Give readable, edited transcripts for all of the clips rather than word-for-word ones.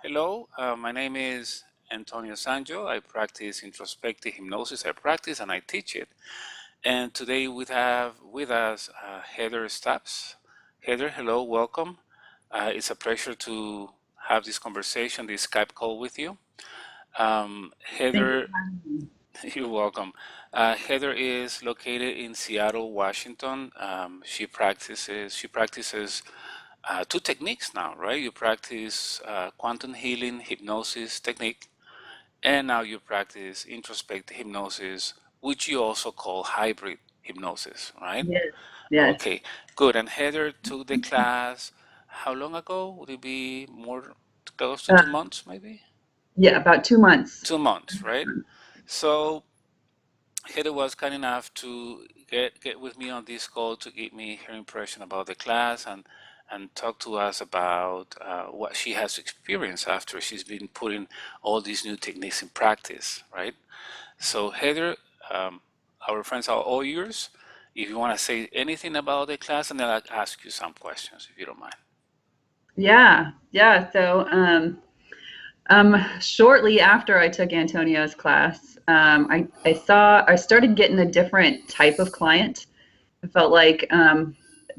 Hello, my name is Antonio Sangio. I practice introspective hypnosis. I practice and I teach it. And today we have with us Heather Stubbs. Heather, hello, welcome. It's a pleasure to have this conversation, this Skype call with you. Thank you Heather, for having me. you're welcome. Heather is located in Seattle, Washington. She practices two techniques now, right? You practice quantum healing hypnosis technique, and now you practice introspective hypnosis, which you also call hybrid hypnosis, right? Yes, yes. Okay, good. And Heather took the class how long ago? Would it be more close to Uh, 2 months, maybe? yeah, about 2 months. 2 months, right? So Heather was kind enough to get with me on this call to give me her impression about the class and talk to us about what she has experienced after she's been putting all these new techniques in practice, right? So Heather, um, our friends are all yours. If you want to say anything about the class, and then I'll ask you some questions if you don't mind. Yeah, yeah. Shortly after I took Antonio's class, I started getting a different type of client. I felt like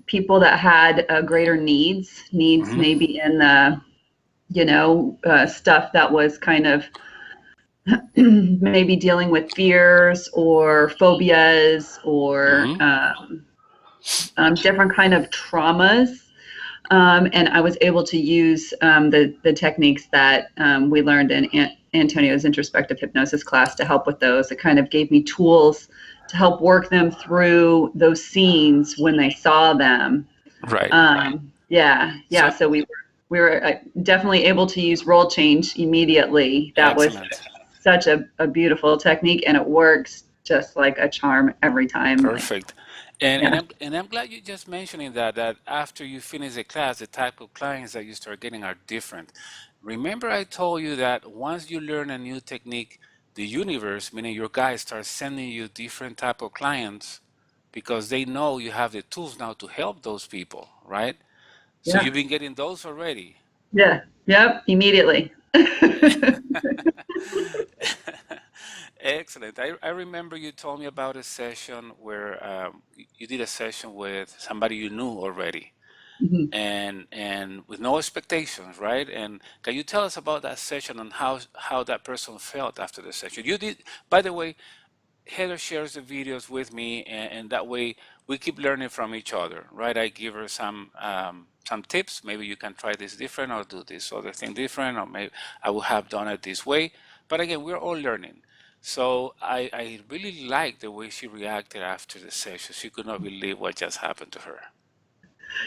people that had greater needs Hmm. maybe in the, stuff that was kind of maybe dealing with fears or phobias or Hmm. different kind of traumas. And I was able to use the techniques that we learned in Antonio's introspective hypnosis class to help with those. It kind of gave me tools to help work them through those scenes when they saw them. Right. Yeah, yeah. So So we were definitely able to use role change immediately. That was excellent. such a beautiful technique, and it works just like a charm every time. Like, Perfect. And yeah. I'm glad you just mentioning that after you finish the class, the type of clients that you start getting are different. Remember I told you that once you learn a new technique, the universe, meaning your guys, starts sending you different type of clients because they know you have the tools now to help those people, right? So Yeah. you've been getting those already. Yeah. Yep. Immediately. Excellent. I remember you told me about a session where you did a session with somebody you knew already Mhm. and with no expectations, right? And can you tell us about that session and how that person felt after the session? You did, by the way, Heather shares the videos with me, and that way we keep learning from each other, right? I give her some tips. Maybe you can try this different or do this other thing different, or maybe I would have done it this way. But again, we're all learning. So I really liked the way she reacted after the session. She could not believe what just happened to her.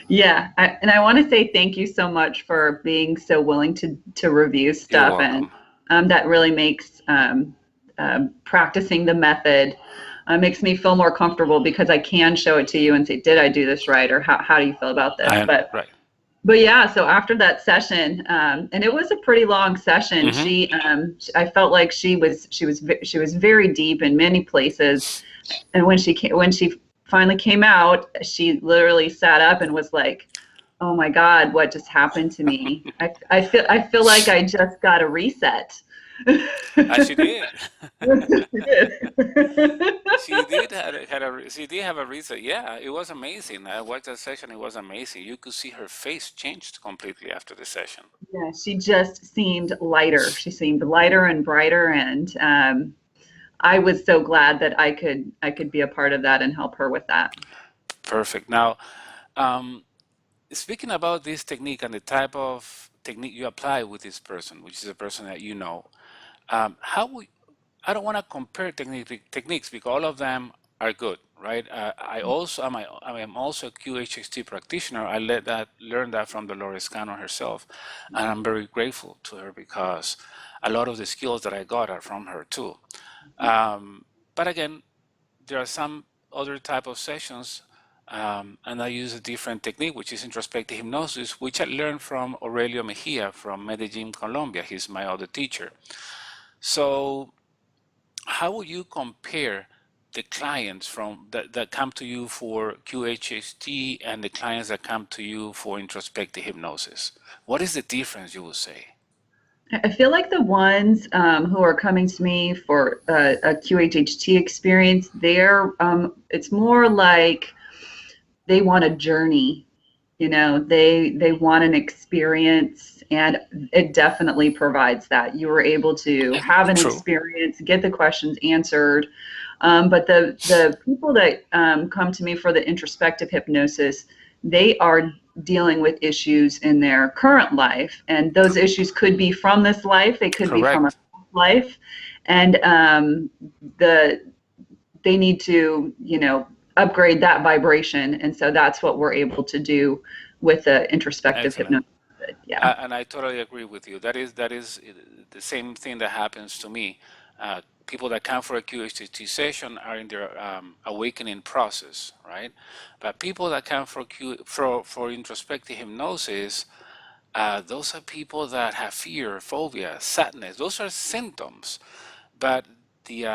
Yeah, and I want to say thank you so much for being so willing to review You're stuff, and welcome. that really makes practicing the method makes me feel more comfortable because I can show it to you and say, did I do this right, or how do you feel about this? Right. But yeah, so after that session, and it was a pretty long session. Mm-hmm. I felt like she was very deep in many places, and when she finally came out, she literally sat up and was like, "Oh my God, what just happened to me? I feel like I just got a reset." She did. She did. She did have a reason. Yeah, it was amazing. I watched that session. It was amazing. You could see her face changed completely after the session. Yeah, she just seemed lighter. She seemed lighter and brighter, and I was so glad that I could be a part of that and help her with that. Perfect. Now, um, speaking about this technique and the type of technique you apply with this person, which is a person that you know, how would I don't want to compare techniques because all of them are good, right? I am also a QHHT practitioner. I learned that from Dolores Cano herself, and I'm very grateful to her because a lot of the skills that I got are from her too. But again, there are some other type of sessions, and I use a different technique, which is introspective hypnosis, which I learned from Aurelio Mejia from Medellin, Colombia. He's my other teacher. So how would you compare the clients that come to you for QHHT and the clients that come to you for introspective hypnosis? What is the difference, you would say? I feel like the ones who are coming to me for a QHHT experience, it's more like they want a journey. They want an experience, and it definitely provides that. You were able to have an True. experience, get the questions answered. But the people that come to me for the introspective hypnosis, they are dealing with issues in their current life, and those issues could be from this life, they could be from a Correct. past life, and the they need to, upgrade that vibration, and so that's what we're able to do with the introspective Excellent. hypnosis. Yeah. And I totally agree with you. That is the same thing that happens to me. People that come for a QHT session are in their awakening process, right? But people that come for introspective hypnosis, those are people that have fear, phobia, sadness. Those are symptoms. But the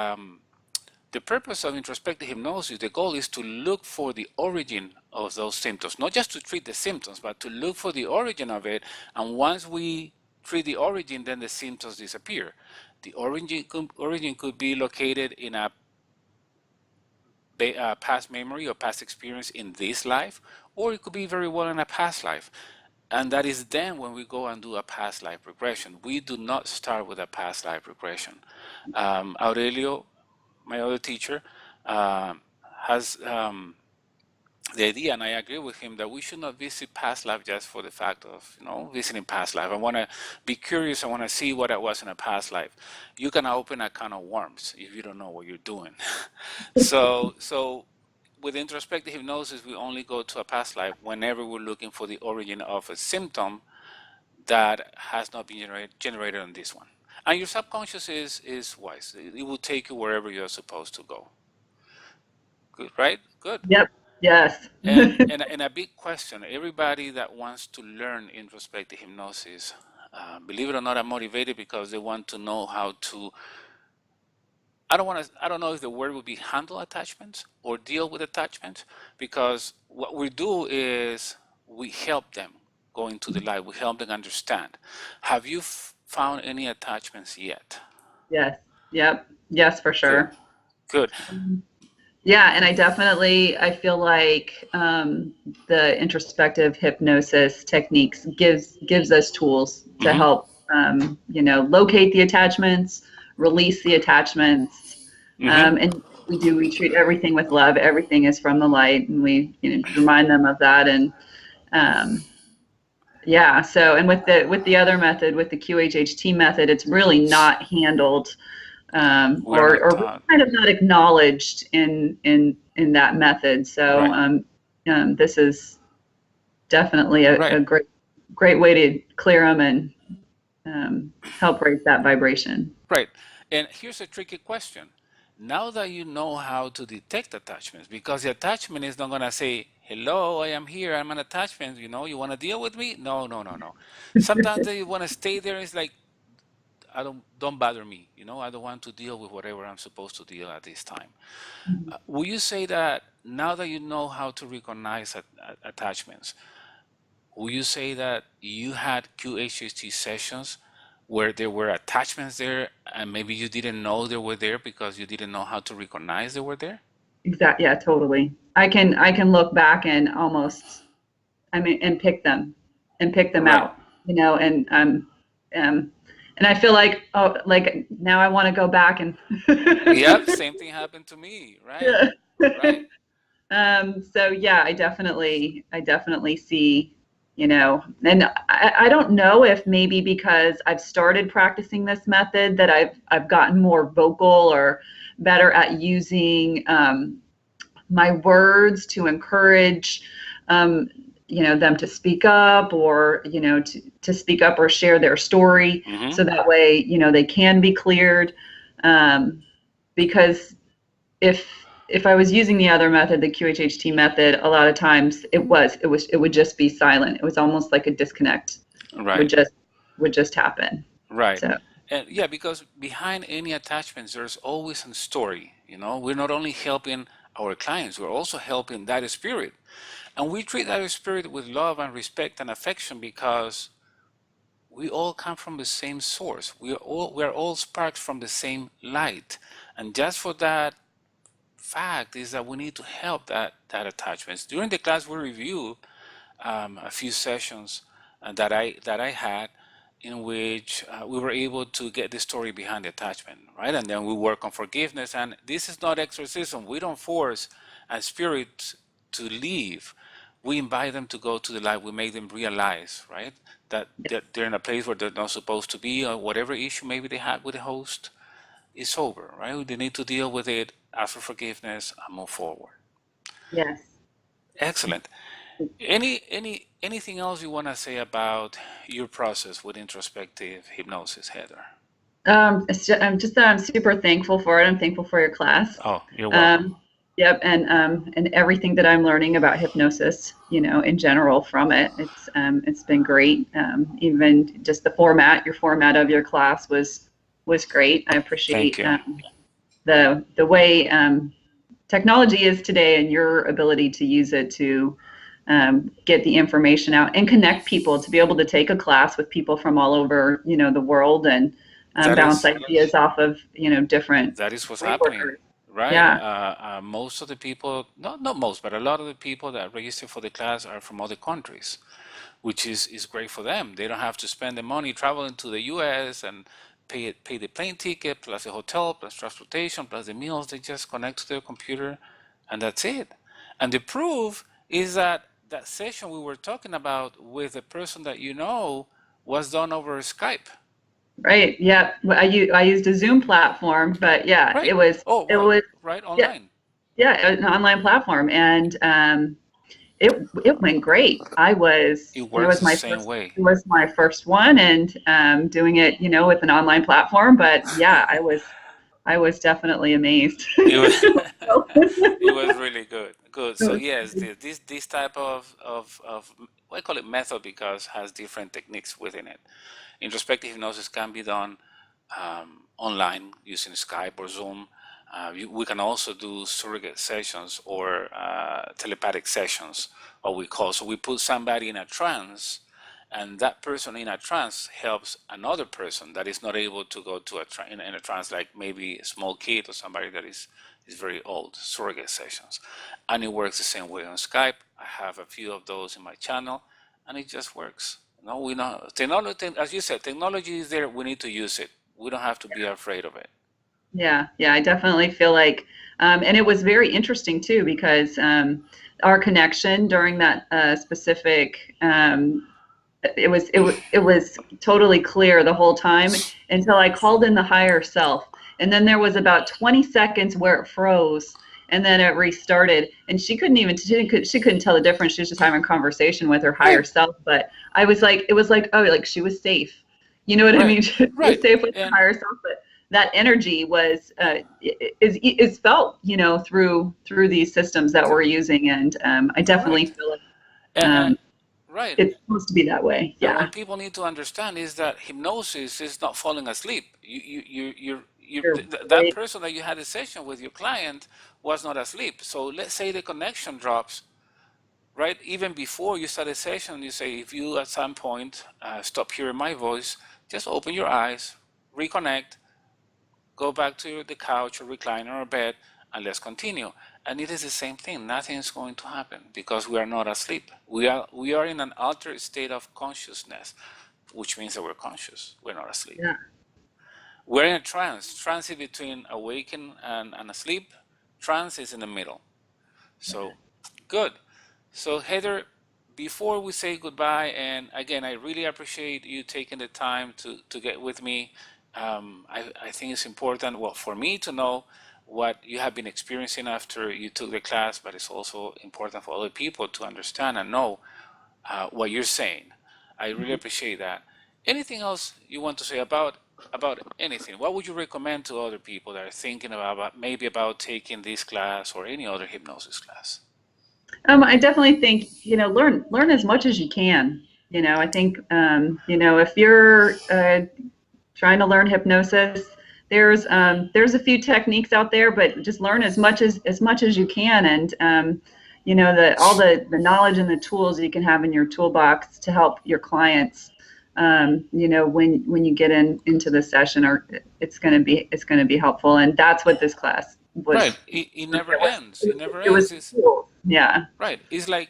the purpose of introspective hypnosis, the goal is to look for the origin of those symptoms, not just to treat the symptoms, but to look for the origin of it. And once we treat the origin, then the symptoms disappear. The origin could be located in a past memory or past experience in this life, or it could be very well in a past life. And that is then when we go and do a past life regression. We do not start with a past life regression. Aurelio, my other teacher, has the idea, and I agree with him, that we should not visit past life just for the fact of visiting past life. I want to be curious. I want to see what I was in a past life. You can open a can of worms if you don't know what you're doing. So with introspective hypnosis, we only go to a past life whenever we're looking for the origin of a symptom that has not been generated on this one. And your subconscious is wise. It will take you wherever you're supposed to go. Good, right? Good. Yep. Yes. And a big question, everybody that wants to learn introspective hypnosis, believe it or not, are motivated because they want to know how to, I don't know if the word would be handle attachments or deal with attachments, because what we do is we help them go into the light, we help them understand. Have you found any attachments yet? Yes. Yep. Yes, for Good, sure. good. Yeah, and I feel like the introspective hypnosis techniques gives us tools to Mm-hmm, help, locate the attachments, release the attachments, mm-hmm. and we treat everything with love. Everything is from the light, and we remind them of that. And um, yeah, so and with the other method, with the QHHT method, it's really not handled, We're not or taught. kind of not acknowledged in that method. So Right, this is definitely right. a great way to clear them and help raise that vibration. Right. And here's a tricky question. Now that you know how to detect attachments, because the attachment is not going to say, hello, I am here, I'm an attachment, you want to deal with me? No, no, no, no. Sometimes they want to stay there. It's like, don't bother me. I don't want to deal with whatever I'm supposed to deal at this time. Will you say that now that you know how to recognize attachments, will you say that you had QHHT sessions where there were attachments there and maybe you didn't know they were there because you didn't know how to recognize they were there? Exactly. Yeah, totally. I can look back and almost, and pick them Right. out, um, and I feel like, oh, like now I want to go back and Yep, same thing happened to me. Right. yeah. Right. So yeah, I definitely see, and I don't know if maybe because I've started practicing this method that I've gotten more vocal or better at using my words to encourage um, them to speak up, or to speak up or share their story, Mm-hmm. so that way they can be cleared, because if I was using the other method, the QHHT method, a lot of times it would just be silent. It was almost like a disconnect would Right. just would just happen. Right. So And yeah, because behind any attachments, there's always a story. We're not only helping our clients, we're also helping that spirit. And we treat that spirit with love and respect and affection because we all come from the same source. We are all sparks from the same light. And just for that fact is that we need to help that attachments. During the class, we review a few sessions that I had in which we were able to get the story behind the attachment, right? And then we work on forgiveness. And this is not exorcism. We don't force a spirit to leave. We invite them to go to the light. We make them realize, right, that they're in a place where they're not supposed to be, or whatever issue maybe they had with the host is over, right? They need to deal with it, ask for forgiveness, and move forward. Yes. Excellent. Anything else you want to say about your process with introspective hypnosis, Heather? I'm super thankful for it. I'm thankful for your class. Oh, you're welcome. Yep, and everything that I'm learning about hypnosis, in general from it. It's been great. Even just your format of your class was great. I Thank appreciate you. The way technology is today, and your ability to use it to get the information out and connect people, to be able to take a class with people from all over the world, and That bounce is ideas off of that different is what's light happening, workers. right? Yeah, Most of the people, not most, but a lot of the people that register for the class are from other countries, which is great for them. They don't have to spend the money traveling to the U.S. and pay the plane ticket plus the hotel plus transportation plus the meals. They just connect to their computer, and that's it. And the proof is that that session we were talking about with the person that was done over Skype. right. Yeah, I used a Zoom platform, but yeah, Right. Oh, it well, was right yeah, online. yeah, an online platform, and it went great. It It works was the my same first way. it was my first one, and doing it with an online platform. But yeah, I was definitely amazed. It was it was really good. Good. It So was yes, this type of I call it method because it has different techniques within it. Introspective hypnosis can be done online using Skype or Zoom. We can also do surrogate sessions or telepathic sessions, what we call. So we put somebody in a trance, and that person in a trance helps another person that is not able to go to in a trance, like maybe a small kid or somebody that is very old. Surrogate sessions, and it works the same way on Skype. I have a few of those in my channel, and it just works. No, we know technology, as you said, technology is there. We need to use it. We don't have to be afraid of it. Yeah, yeah, I definitely feel like, and it was very interesting too, because our connection during that specific, it was totally clear the whole time until I called in the higher self, and then there was about 20 seconds where it froze, and then it restarted, and she couldn't tell the difference. She was just having a conversation with her higher Right, self, but it was like, oh, like she was safe. You know what I right, mean? She was right. safe with her And higher self, but that energy is felt, through these systems that we're using, and I definitely correct. feel like And um, right. it's supposed to be that way. And Yeah, what people need to understand is that hypnosis is not falling asleep. you're That right. person that you had a session with, your client, was not asleep. So let's say the connection drops, right? Even before you start a session, you say, if you at some point stop hearing my voice, just open your eyes, reconnect, go back to the couch or recliner or bed, and let's continue. And it is the same thing. Nothing is going to happen because we are not asleep. We are in an altered state of consciousness, which means that we're conscious. We're not asleep. Yeah, We're in a trance. Trance is between awaken and asleep. Trance is in the middle. So good. So Heather, before we say goodbye, and again, I really appreciate you taking the time to get with me. I think it's important, well, for me to know what you have been experiencing after you took the class, but it's also important for other people to understand and know what you're saying. I really appreciate that. Anything else you want to say about anything? What would you recommend to other people that are thinking about maybe about taking this class or any other hypnosis class? I definitely think learn as much as you can. I think if you're trying to learn hypnosis, there's a few techniques out there, but just learn as much as you can, and all the knowledge and the tools you can have in your toolbox to help your clients when you get into the session, or it's going to be helpful. And that's what this class Right. was. It It never was ends. It never it was ends. It's cool. Yeah, right. It's like,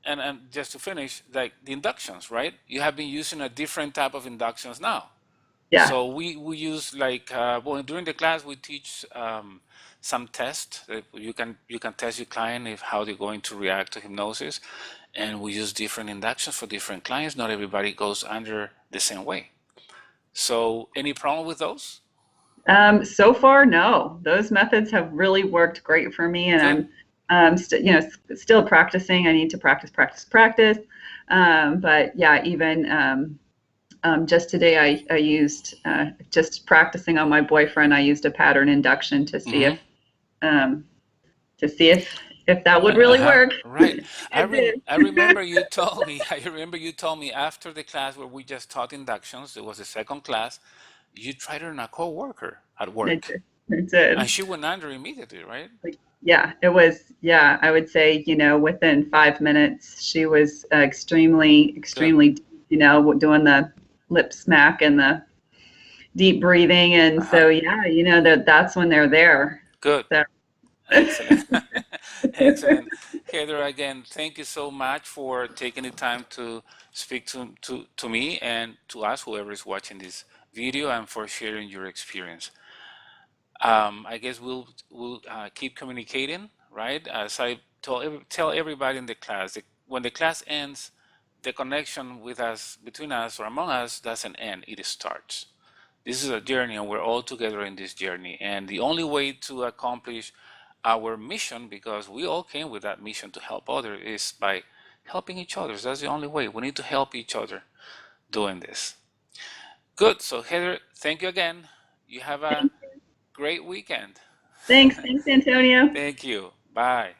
and just to finish, like the inductions, right? You have been using a different type of inductions now. yeah. So we use like well, during the class we teach some tests that you can test your client if how they're going to react to hypnosis, and we use different inductions for different clients. Not everybody goes under the same way. So any problem with those? So far, no. Those methods have really worked great for me, and Good. still practicing. I need to practice, practice, practice. But yeah, even just today, I used just practicing on my boyfriend. I used a pattern induction Mm-hmm. um, to see if that would really work. Right. It did. I remember you told me I remember you told me after the class where we just taught inductions, it was the second class, you tried it on a coworker at It work. did. It And did. she went under immediately, right? Like, yeah, it was. Yeah, I would say within 5 minutes, she was extremely, Good. extremely, doing the lip smack and the deep breathing, and Uh-huh. so yeah, that's when they're there. Good. So. Excellent. Excellent. Heather, again, thank you so much for taking the time to speak to me and to us, whoever is watching this video, and for sharing your experience. I guess we'll keep communicating, right? As I tell everybody in the class, when the class ends, the connection with us, between us or among us, doesn't end, it starts. This is a journey, and we're all together in this journey. And the only way to accomplish our mission, because we all came with that mission to help others, is by helping each other. That's the only way. We need to help each other doing this. Good. So, Heather, thank you again. You have a great weekend. Thanks, Antonio. Thank you. Bye.